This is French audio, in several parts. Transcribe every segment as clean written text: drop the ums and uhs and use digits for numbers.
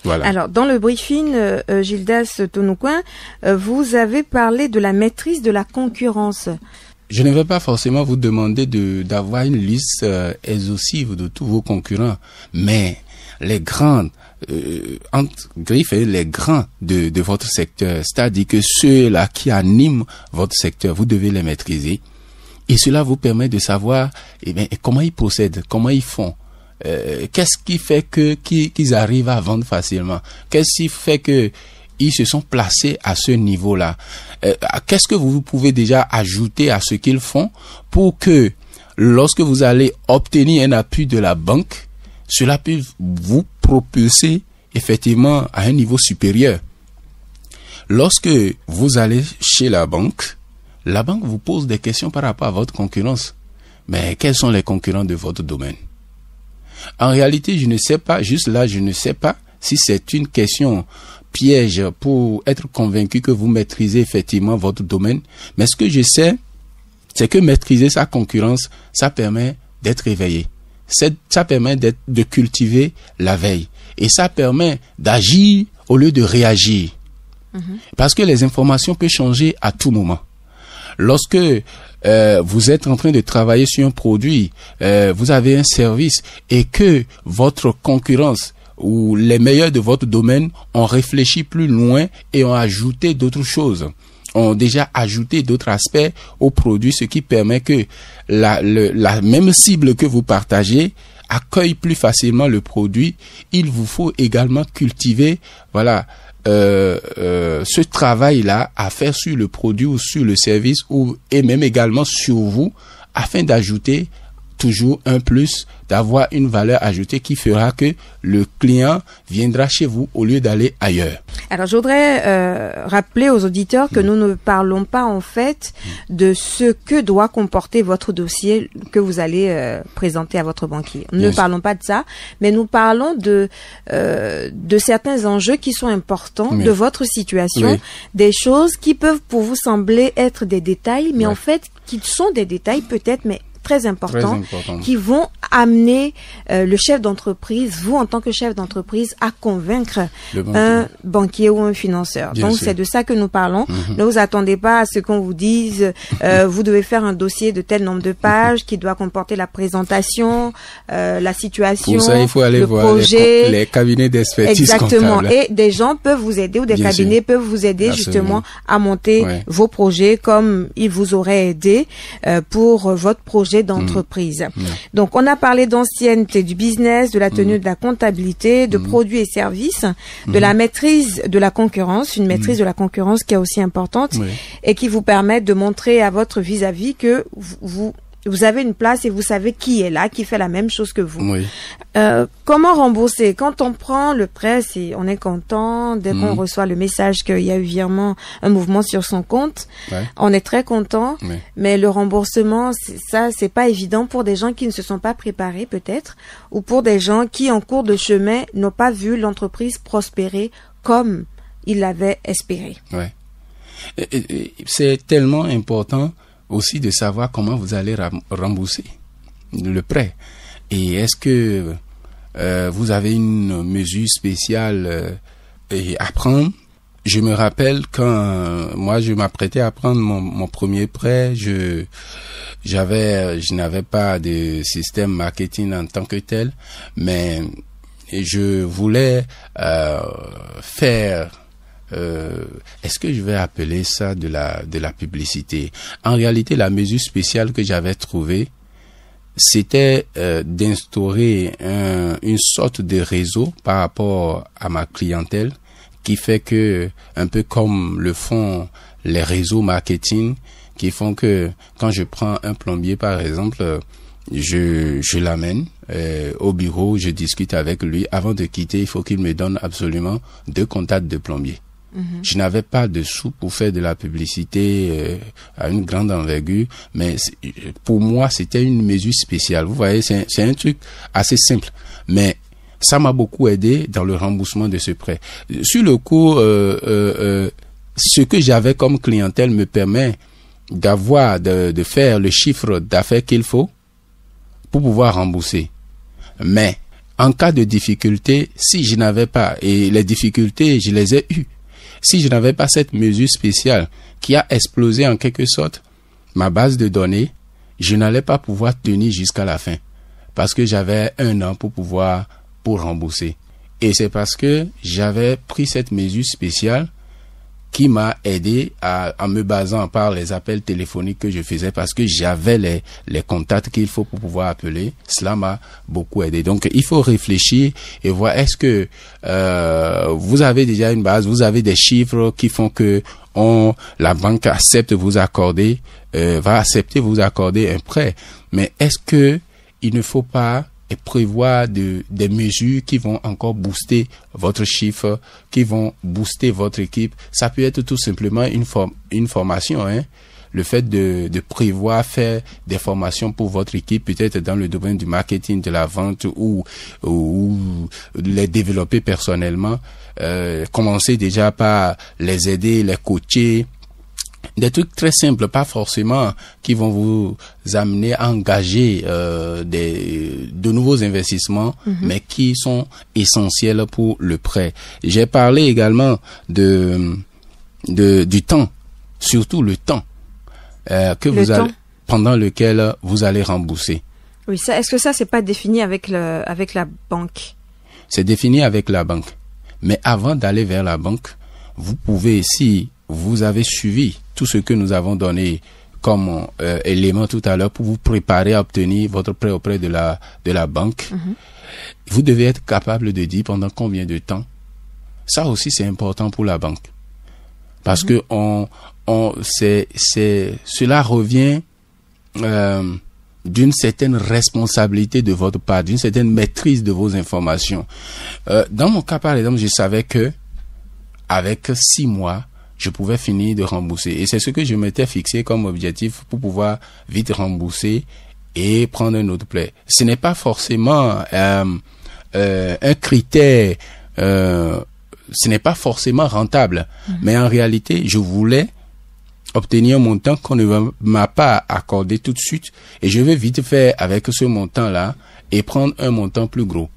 Voilà. Alors, dans le briefing, Gildas Tonoucoin, vous avez parlé de la maîtrise de la concurrence. Je ne vais pas forcément vous demander d'avoir une liste exhaustive de tous vos concurrents, mais les grandes, entre griffes, les grands de votre secteur, c'est-à-dire que ceux-là qui animent votre secteur, vous devez les maîtriser. Et cela vous permet de savoir comment ils procèdent, comment ils font. Qu'est-ce qui fait qu'ils arrivent à vendre facilement? Qu'est-ce qui fait que ils se sont placés à ce niveau-là? Qu'est-ce que vous pouvez déjà ajouter à ce qu'ils font pour que lorsque vous allez obtenir un appui de la banque, cela peut vous propulser effectivement à un niveau supérieur. Lorsque vous allez chez la banque vous pose des questions par rapport à votre concurrence. Mais quels sont les concurrents de votre domaine? En réalité, je ne sais pas, juste là, je ne sais pas si c'est une question piège pour être convaincu que vous maîtrisez effectivement votre domaine. Mais ce que je sais, c'est que maîtriser sa concurrence, ça permet d'être éveillé. Ça permet de cultiver la veille. Et ça permet d'agir au lieu de réagir. Parce que les informations peuvent changer à tout moment. Lorsque vous êtes en train de travailler sur un produit, vous avez un service et que votre concurrence ou les meilleurs de votre domaine ont réfléchi plus loin et ont ajouté d'autres choses, ont déjà ajouté d'autres aspects au produit, ce qui permet que la même cible que vous partagez accueille plus facilement le produit. Il vous faut également cultiver, ce travail-là à faire sur le produit ou sur le service et même également sur vous afin d'ajouter toujours un plus, d'avoir une valeur ajoutée qui fera que le client viendra chez vous au lieu d'aller ailleurs. Alors, je voudrais rappeler aux auditeurs que nous ne parlons pas en fait de ce que doit comporter votre dossier que vous allez présenter à votre banquier. Nous ne parlons pas de ça, mais nous parlons de certains enjeux qui sont importants de votre situation, des choses qui peuvent pour vous sembler être des détails, mais en fait qui sont des détails peut-être, mais très importants, qui vont amener le chef d'entreprise, vous en tant que chef d'entreprise, à convaincre un banquier ou un financeur. Donc c'est de ça que nous parlons. Ne vous attendez pas à ce qu'on vous dise vous devez faire un dossier de tel nombre de pages qui doit comporter la présentation, la situation, pour ça, il faut aller voir projet, les cabinets d'expertise exactement. comptable. Et des gens peuvent vous aider ou des cabinets peuvent vous aider justement à monter vos projets comme ils vous auraient aidé pour votre projet d'entreprise. Donc, on a parlé d'ancienneté du business, de la tenue de la comptabilité, de produits et services, de la maîtrise de la concurrence, une maîtrise de la concurrence qui est aussi importante et qui vous permet de montrer à votre vis-à-vis que vous avez une place et vous savez qui est là, qui fait la même chose que vous. Comment rembourser? Quand on prend le prêt, on est content. Dès qu'on reçoit le message qu'il y a eu un mouvement sur son compte, on est très content. Mais le remboursement, c'est pas évident pour des gens qui ne se sont pas préparés peut-être, ou pour des gens qui en cours de chemin n'ont pas vu l'entreprise prospérer comme ils l'avaient espéré. C'est tellement important aussi de savoir comment vous allez rembourser le prêt. Et est-ce que vous avez une mesure spéciale à prendre? Je me rappelle quand moi je m'apprêtais à prendre mon premier prêt, je n'avais pas de système marketing en tant que tel, mais je voulais faire est-ce que je vais appeler ça de la publicité? En réalité, la mesure spéciale que j'avais trouvée, c'était d'instaurer une sorte de réseau par rapport à ma clientèle, qui fait que, un peu comme le font les réseaux marketing, qui font que quand je prends un plombier par exemple, je l'amène au bureau, je discute avec lui. Avant de quitter, il faut qu'il me donne absolument 2 contacts de plombier. Je n'avais pas de sous pour faire de la publicité à une grande envergure, mais pour moi, c'était une mesure spéciale. Vous voyez, c'est un truc assez simple, mais ça m'a beaucoup aidé dans le remboursement de ce prêt. Sur le coup, ce que j'avais comme clientèle me permet de faire le chiffre d'affaires qu'il faut pour pouvoir rembourser. Mais en cas de difficulté, si je n'avais pas, et les difficultés, je les ai eues, si je n'avais pas cette mesure spéciale qui a explosé en quelque sorte ma base de données, je n'allais pas pouvoir tenir jusqu'à la fin. Parce que j'avais 1 an pour rembourser. Et c'est parce que j'avais pris cette mesure spéciale qui m'a aidé en me basant par les appels téléphoniques que je faisais, parce que j'avais les contacts qu'il faut pour pouvoir appeler. Cela m'a beaucoup aidé. Donc, il faut réfléchir et voir, est-ce que vous avez déjà une base, vous avez des chiffres qui font que la banque accepte vous accorder, va accepter vous accorder un prêt. Mais est-ce que il ne faut pas prévoir des mesures qui vont encore booster votre chiffre, qui vont booster votre équipe? Ça peut être tout simplement une formation, hein. Le fait de prévoir faire des formations pour votre équipe, peut-être dans le domaine du marketing, de la vente, ou les développer personnellement. Commencez déjà par les aider, les coacher. Des trucs très simples, pas forcément qui vont vous amener à engager de nouveaux investissements, mais qui sont essentiels pour le prêt. J'ai parlé également du temps, surtout le temps pendant lequel vous allez rembourser. Oui, ça, est-ce que ça c'est pas défini avec la banque? C'est défini avec la banque, mais avant d'aller vers la banque, vous pouvez, si vous avez suivi tout ce que nous avons donné comme élément tout à l'heure pour vous préparer à obtenir votre prêt auprès de la banque, vous devez être capable de dire pendant combien de temps. Ça aussi, c'est important pour la banque. Parce que cela revient d'une certaine responsabilité de votre part, d'une certaine maîtrise de vos informations. Dans mon cas, par exemple, je savais que avec 6 mois, je pouvais finir de rembourser. Et c'est ce que je m'étais fixé comme objectif pour pouvoir vite rembourser et prendre un autre prêt. Ce n'est pas forcément un critère, ce n'est pas forcément rentable. Mais en réalité, je voulais obtenir un montant qu'on ne m'a pas accordé tout de suite. Et je vais vite faire avec ce montant-là et prendre un montant plus gros.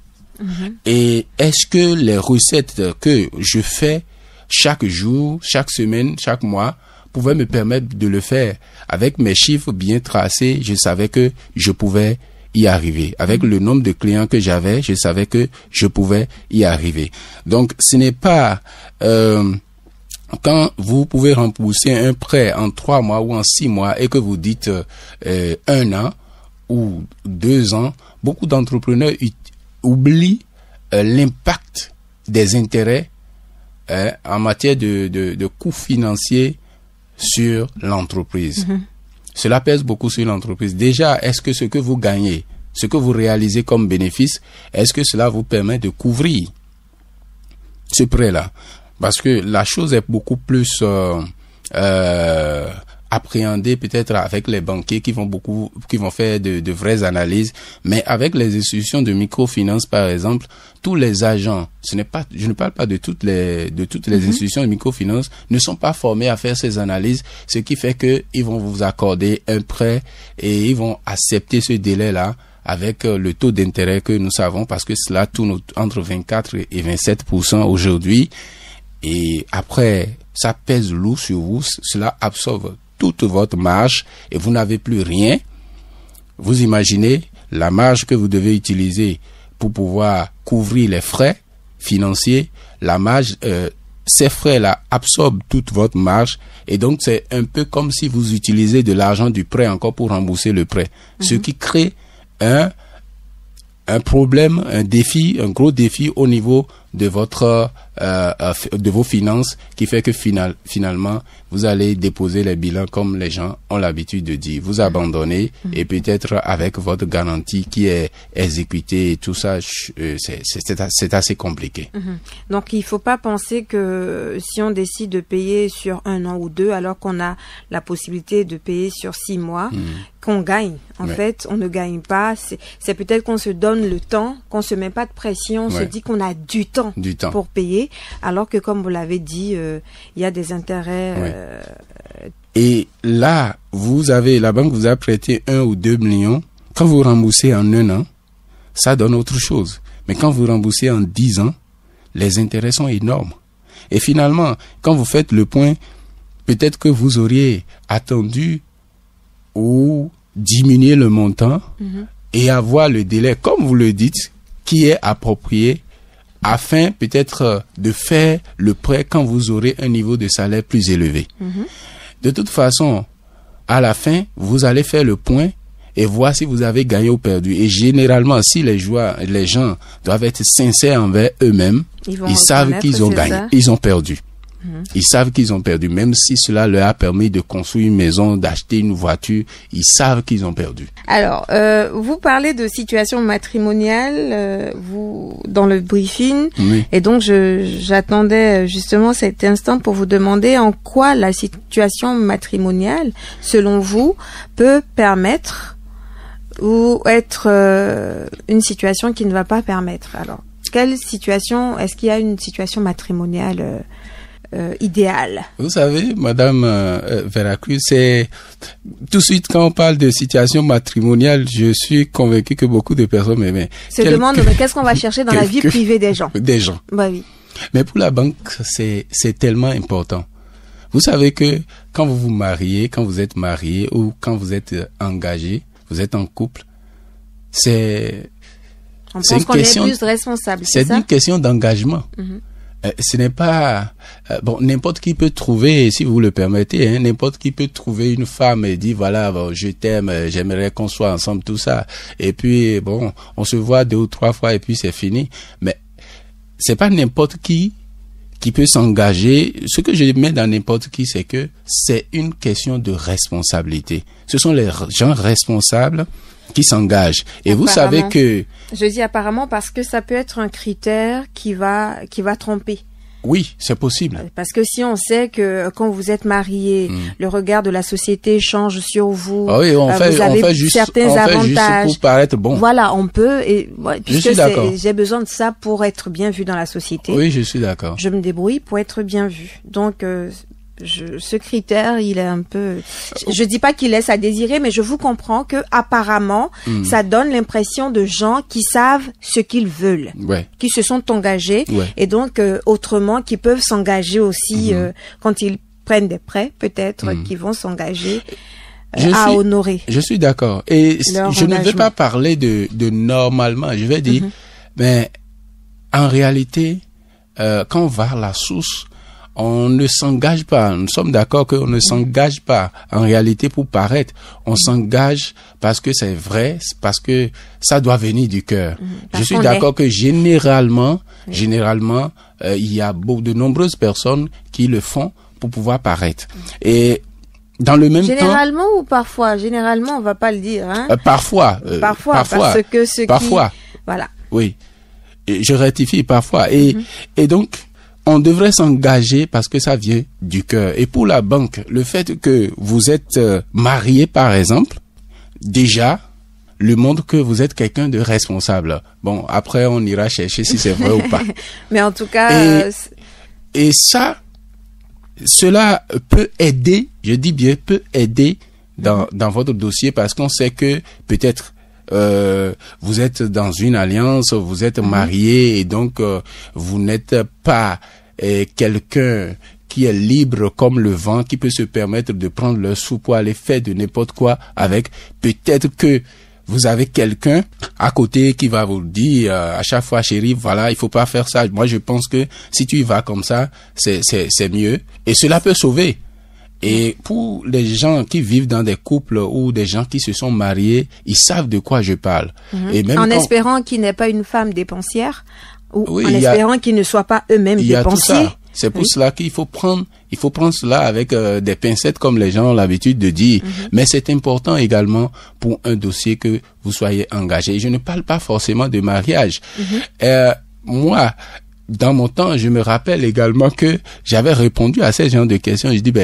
Et est-ce que les recettes que je fais chaque jour, chaque semaine, chaque mois, pouvait me permettre de le faire? Avec mes chiffres bien tracés, je savais que je pouvais y arriver. Avec le nombre de clients que j'avais, je savais que je pouvais y arriver. Donc, ce n'est pas quand vous pouvez rembourser un prêt en 3 mois ou en 6 mois et que vous dites 1 an ou 2 ans, beaucoup d'entrepreneurs oublient l'impact des intérêts en matière de coûts financiers sur l'entreprise. Cela pèse beaucoup sur l'entreprise. Déjà, est-ce que ce que vous gagnez, ce que vous réalisez comme bénéfice, est-ce que cela vous permet de couvrir ce prêt-là? Parce que la chose est beaucoup plus appréhendée peut-être avec les banquiers qui vont faire de vraies analyses, mais avec les institutions de microfinance par exemple, tous les agents, je ne parle pas de toutes les institutions de microfinance, ne sont pas formés à faire ces analyses, ce qui fait que ils vont vous accorder un prêt et ils vont accepter ce délai-là avec le taux d'intérêt que nous savons, parce que cela tourne entre 24 et 27% aujourd'hui. Et après, ça pèse lourd sur vous, cela absorbe toute votre marge et vous n'avez plus rien. Vous imaginez la marge que vous devez utiliser pour pouvoir couvrir les frais financiers. La marge, ces frais-là absorbent toute votre marge et donc c'est un peu comme si vous utilisez de l'argent du prêt encore pour rembourser le prêt. Ce qui crée un problème, un défi, un gros défi au niveau de de vos finances, qui fait que finalement vous allez déposer les bilans comme les gens ont l'habitude de dire, vous abandonnez et peut-être avec votre garantie qui est exécutée et tout ça, c'est assez compliqué. Donc il faut pas penser que si on décide de payer sur 1 an ou 2 alors qu'on a la possibilité de payer sur 6 mois, qu'on gagne. En fait, on ne gagne pas. C'est peut-être qu'on se donne le temps, qu'on se met pas de pression, on se dit qu'on a du temps pour payer, alors que comme vous l'avez dit, il y a des intérêts. Et là, la banque vous a prêté 1 ou 2 millions. Quand vous remboursez en 1 an, ça donne autre chose. Mais quand vous remboursez en 10 ans, les intérêts sont énormes. Et finalement, quand vous faites le point, peut-être que vous auriez attendu ou diminuer le montant et avoir le délai, comme vous le dites, qui est approprié afin peut-être de faire le prêt quand vous aurez un niveau de salaire plus élevé. De toute façon, à la fin, vous allez faire le point et voir si vous avez gagné ou perdu. Et généralement, si les gens doivent être sincères envers eux-mêmes, ils savent qu'ils ont gagné, ils ont perdu. Ils savent qu'ils ont perdu, même si cela leur a permis de construire une maison, d'acheter une voiture, ils savent qu'ils ont perdu. Alors, vous parlez de situation matrimoniale, vous dans le briefing, oui. Et donc j'attendais justement cet instant pour vous demander en quoi la situation matrimoniale, selon vous, peut permettre ou être une situation qui ne va pas permettre. Alors, quelle situation, est-ce qu'il y a une situation matrimoniale idéal? Vous savez, Madame Veracruz, c'est tout de suite quand on parle de situation matrimoniale, je suis convaincu que beaucoup de personnes se demandent mais qu'est-ce qu'on va chercher dans la vie privée des gens? Des gens. Bah oui. Mais pour la banque, c'est tellement important. Vous savez que quand vous vous mariez, quand vous êtes marié ou quand vous êtes engagé, vous êtes en couple, c'est une question, est plus responsable. C'est une question d'engagement. Ce n'est pas bon, n'importe qui peut trouver, si vous le permettez, hein, n'importe qui peut trouver une femme et dire voilà, bon, je t'aime, j'aimerais qu'on soit ensemble, tout ça. Et puis bon, on se voit 2 ou 3 fois et puis c'est fini. Mais c'est pas n'importe qui peut s'engager. Ce que je mets dans n'importe qui, c'est que c'est une question de responsabilité. Ce sont les gens responsables qui s'engagent. Et vous savez que... Je dis apparemment parce que ça peut être un critère qui va tromper. Oui, c'est possible. Parce que si on sait que quand vous êtes marié, le regard de la société change sur vous. Ah oui, vous avez certains avantages. Juste pour paraître bon. Voilà, on peut. Et je suis d'accord. J'ai besoin de ça pour être bien vu dans la société. Oui, je suis d'accord. Je me débrouille pour être bien vu. Donc ce critère, il est un peu... Je dis pas qu'il laisse à désirer, mais je vous comprends que apparemment, ça donne l'impression de gens qui savent ce qu'ils veulent, qui se sont engagés, et donc autrement, qui peuvent s'engager aussi quand ils prennent des prêts, peut-être, qui vont s'engager à honorer. Je suis d'accord. Et je ne vais pas parler de normalement, je vais dire, mais en réalité, quand on va à la source, on ne s'engage pas. Nous sommes d'accord qu'on ne s'engage pas en réalité pour paraître. On s'engage parce que c'est vrai, parce que ça doit venir du cœur. Je suis d'accord que généralement, il y a de nombreuses personnes qui le font pour pouvoir paraître. Et dans le même temps... Généralement ou parfois? Généralement, on va pas le dire, hein? Parfois. Parce que parfois. Voilà. Oui. Et je rectifie parfois. Et donc, on devrait s'engager parce que ça vient du cœur. Et pour la banque, le fait que vous êtes marié, par exemple, déjà, le montre que vous êtes quelqu'un de responsable. Bon, après, on ira chercher si c'est vrai ou pas. Mais en tout cas... Et ça, cela peut aider, je dis bien, peut aider dans votre dossier parce qu'on sait que peut-être vous êtes dans une alliance, vous êtes marié et donc vous n'êtes pas quelqu'un qui est libre comme le vent, qui peut se permettre de prendre le sou pour aller faire de n'importe quoi avec. Peut-être que vous avez quelqu'un à côté qui va vous dire à chaque fois, chérie, voilà, il faut pas faire ça. Moi, je pense que si tu y vas comme ça, c'est mieux. Et cela peut sauver. Et pour les gens qui vivent dans des couples ou des gens qui se sont mariés, ils savent de quoi je parle. Et même espérant qu'il n'est pas une femme dépensière ou en espérant qu'ils ne soient pas eux-mêmes dépensiers. C'est pour cela qu'il faut prendre cela avec des pincettes comme les gens ont l'habitude de dire. Mais c'est important également pour un dossier que vous soyez engagé. Je ne parle pas forcément de mariage. Moi, dans mon temps, je me rappelle également que j'avais répondu à ces genres de questions. Je dis,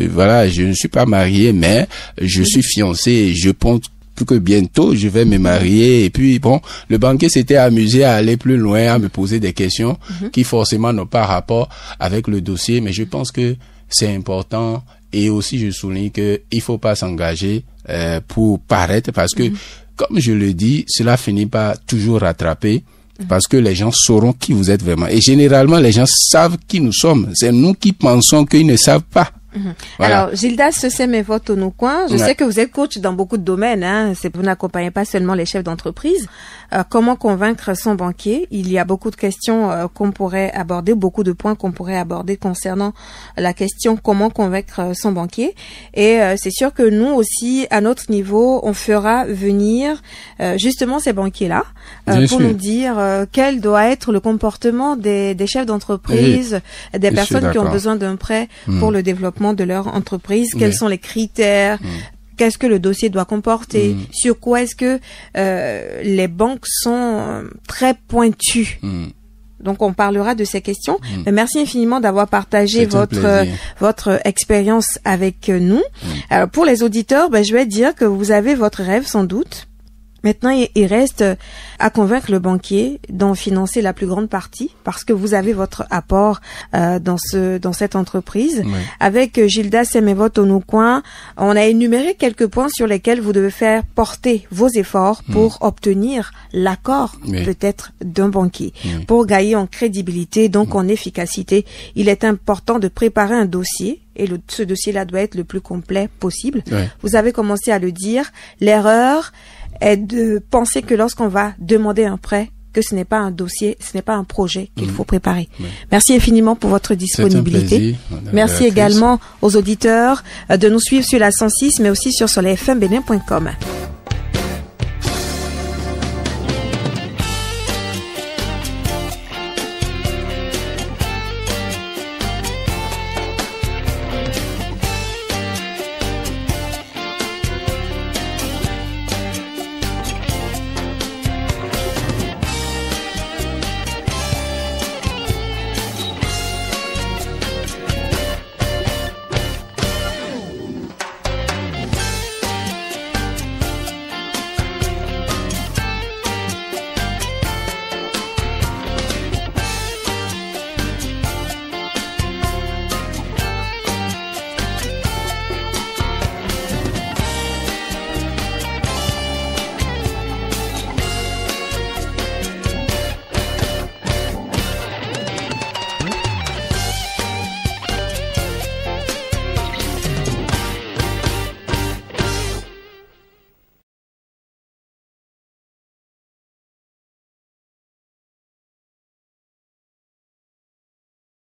voilà, je ne suis pas marié, mais je suis fiancé et je pense que bientôt je vais me marier. Et puis, bon, le banquier s'était amusé à aller plus loin, à me poser des questions qui forcément n'ont pas rapport avec le dossier. Mais je pense que c'est important. Et aussi, je souligne que il faut pas s'engager pour paraître parce que, comme je le dis, cela finit par toujours rattraper. Parce que les gens sauront qui vous êtes vraiment. Et généralement, les gens savent qui nous sommes. C'est nous qui pensons qu'ils ne savent pas. Voilà. Alors, Gildas Semevoto Onouquin, je sais que vous êtes coach dans beaucoup de domaines, hein. Vous n'accompagnez pas seulement les chefs d'entreprise. Comment convaincre son banquier? Il y a beaucoup de questions qu'on pourrait aborder, beaucoup de points qu'on pourrait aborder concernant la question comment convaincre son banquier. Et c'est sûr que nous aussi, à notre niveau, on fera venir justement ces banquiers-là pour nous dire quel doit être le comportement des chefs d'entreprise, des personnes qui ont besoin d'un prêt pour le développement de leur entreprise, quels sont les critères, qu'est-ce que le dossier doit comporter, sur quoi est-ce que les banques sont très pointues. Donc on parlera de ces questions. Mais merci infiniment d'avoir partagé votre expérience avec nous. Alors pour les auditeurs, je vais dire que vous avez votre rêve sans doute. Maintenant, il reste à convaincre le banquier d'en financer la plus grande partie parce que vous avez votre apport dans cette entreprise. Avec Gildas Semevoto Onouquin, on a énuméré quelques points sur lesquels vous devez faire porter vos efforts pour obtenir l'accord peut-être d'un banquier. Pour gagner en crédibilité, donc en efficacité, il est important de préparer un dossier. Et ce dossier-là doit être le plus complet possible. Vous avez commencé à le dire, l'erreur est de penser que lorsqu'on va demander un prêt, que ce n'est pas un dossier, ce n'est pas un projet qu'il faut préparer. Merci infiniment pour votre disponibilité. Merci également aux auditeurs de nous suivre sur la 106, mais aussi sur soleilfmbenin.com.